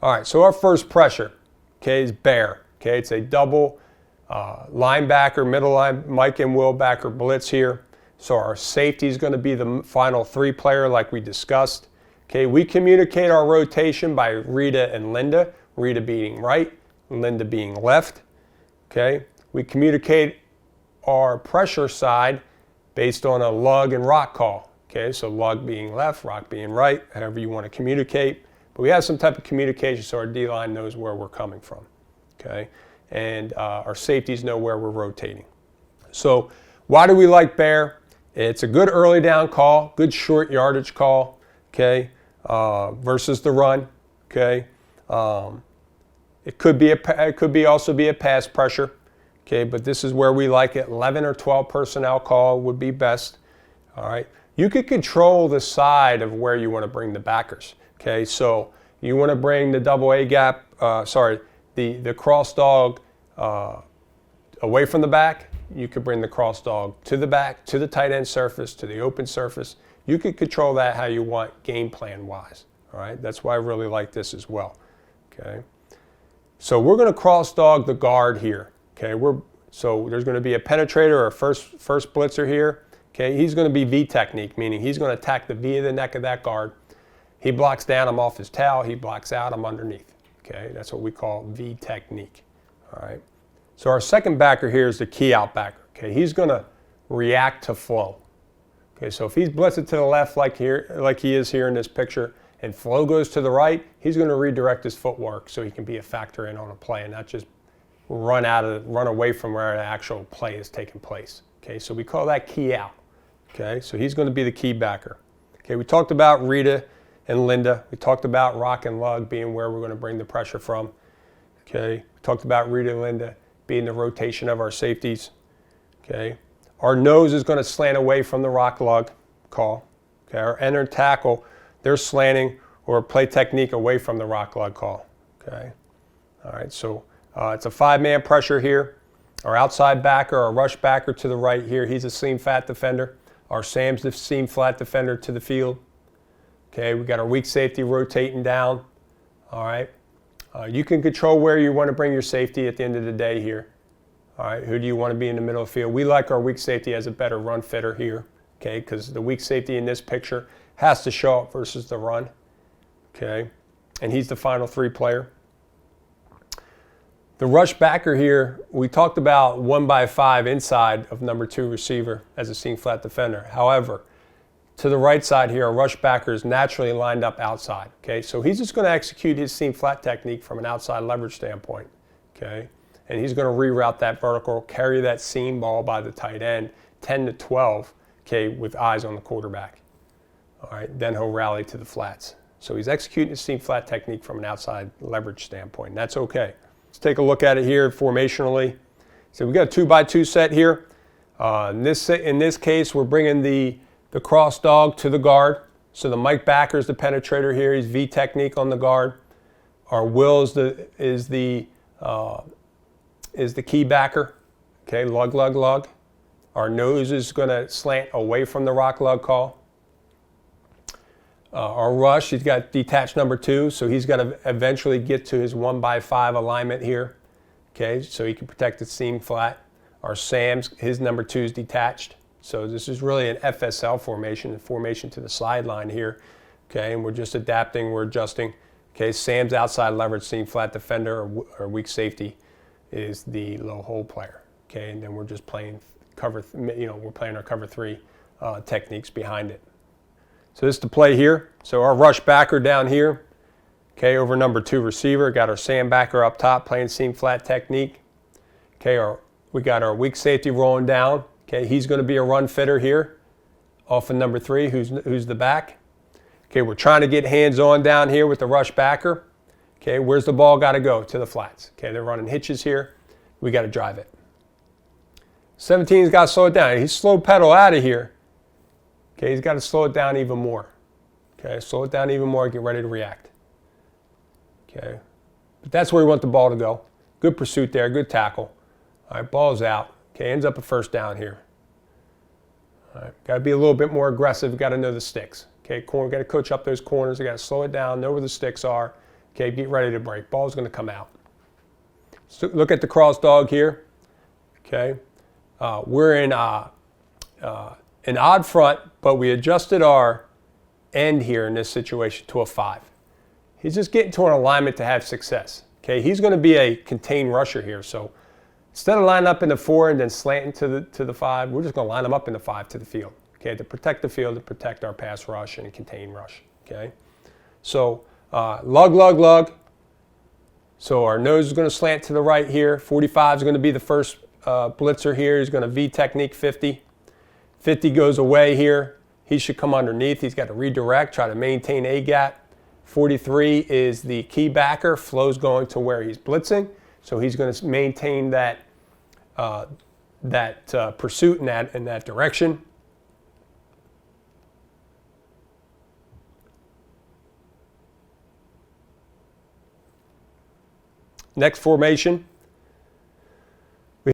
All right, so our first pressure, okay, is bear. Okay, it's a double linebacker, middle line, Mike and Will backer blitz here. So our safety is going to be the final three player like we discussed. Okay, we communicate our rotation by Rita and Linda, Rita being right, Linda being left. Okay, we communicate our pressure side based on a lug and rock call. Okay, so lug being left, rock being right, however you want to communicate. But we have some type of communication so our D-line knows where we're coming from. Okay, and our safeties know where we're rotating. So why do we like bear? It's a good early down call, good short yardage call, okay, versus the run, okay. It could also be a pass pressure, okay, but this is where we like it. 11 or 12 personnel call would be best, all right. You could control the side of where you want to bring the backers, okay. So you want to bring the double A gap, the cross dog away from the back. You could bring the cross dog to the back, to the tight end surface, to the open surface. You could control that how you want game plan wise, all right. That's why I really like this as well, okay. So we're going to cross dog the guard here. Okay, so there's going to be a penetrator or a first blitzer here. Okay, he's going to be V technique, meaning he's going to attack the V of the neck of that guard. He blocks down, I'm off his towel. He blocks out, I'm underneath. Okay, that's what we call V technique. All right. So our second backer here is the key out backer. Okay, he's going to react to flow. Okay, so if he's blitzed to the left like he is here in this picture, and flow goes to the right, he's going to redirect his footwork so he can be a factor in on a play and not just run away from where the actual play is taking place. Okay, so we call that key out. Okay, so he's going to be the key backer. Okay, we talked about Rita and Linda. We talked about rock and lug being where we're going to bring the pressure from. Okay, we talked about Rita and Linda being the rotation of our safeties. Okay, our nose is going to slant away from the rock lug call. Okay, our enter tackle, they're slanting or play technique away from the rock lug call. Okay, all right, so it's a 5-man pressure here. Our outside backer, our rush backer to the right here, he's a seam flat defender. Our Sam's the seam flat defender to the field. Okay, we got our weak safety rotating down. All right, you can control where you want to bring your safety at the end of the day here. All right, who do you want to be in the middle of the field? We like our weak safety as a better run fitter here. Okay, because the weak safety in this picture has to show up versus the run. Okay, and he's the final three player. The rush backer here, we talked about 1x5 inside of number 2 receiver as a seam flat defender. However, to the right side here, a rush backer is naturally lined up outside. Okay, so he's just going to execute his seam flat technique from an outside leverage standpoint. Okay, and he's going to reroute that vertical, carry that seam ball by the tight end, 10 to 12. Okay, with eyes on the quarterback. All right, then he'll rally to the flats. So he's executing his seam flat technique from an outside leverage standpoint, and that's okay. Let's take a look at it here formationally. So we've got a 2x2 set here. In this case, we're bringing the cross dog to the guard. So the Mike backer is the penetrator here. He's V technique on the guard. Our Will is the key backer. Okay, lug, lug, lug. Our nose is going to slant away from the rock lug call. Our rush, he's got detached number 2, so he's got to eventually get to his 1x5 alignment here. Okay, so he can protect the seam flat. Our Sam's, his number 2 is detached. So this is really an FSL formation, a formation to the sideline here. Okay, and we're just adapting, we're adjusting. Okay, Sam's outside leverage seam flat defender or weak safety is the low hole player. Okay, and then we're just playing we're playing our cover 3 techniques behind it. So this is the play here. So our rush backer down here, okay, over number 2 receiver. Got our Sam backer up top playing seam flat technique. Okay, we got our weak safety rolling down. Okay, he's going to be a run fitter here off of number 3, who's the back. Okay, we're trying to get hands on down here with the rush backer. Okay, where's the ball got to go? To the flats. Okay, they're running hitches here. We got to drive it. 17's got to slow it down. He's slow pedal out of here. Okay, he's got to slow it down even more. Okay, slow it down even more, get ready to react. Okay, but that's where we want the ball to go. Good pursuit there, good tackle. All right, ball's out. Okay, ends up a first down here. All right, got to be a little bit more aggressive. Got to know the sticks. Okay, got to coach up those corners. Got to slow it down, know where the sticks are. Okay, get ready to break. Ball's going to come out. So look at the cross dog here. Okay, we're in an odd front, but we adjusted our end here in this situation to a 5. He's just getting to an alignment to have success. Okay, he's going to be a contained rusher here. So instead of lining up in the 4 and then slanting to the 5, we're just going to line him up in the 5 to the field. Okay, to protect the field, to protect our pass rush and contain rush. Okay, so lug, lug, lug. So our nose is going to slant to the right here. 45 is going to be the first blitzer here. He's going to V technique 50. 50 goes away here. He should come underneath. He's got to redirect, try to maintain a gap. 43 is the key backer. Flow's going to where he's blitzing. So he's going to maintain that pursuit in that direction. Next formation,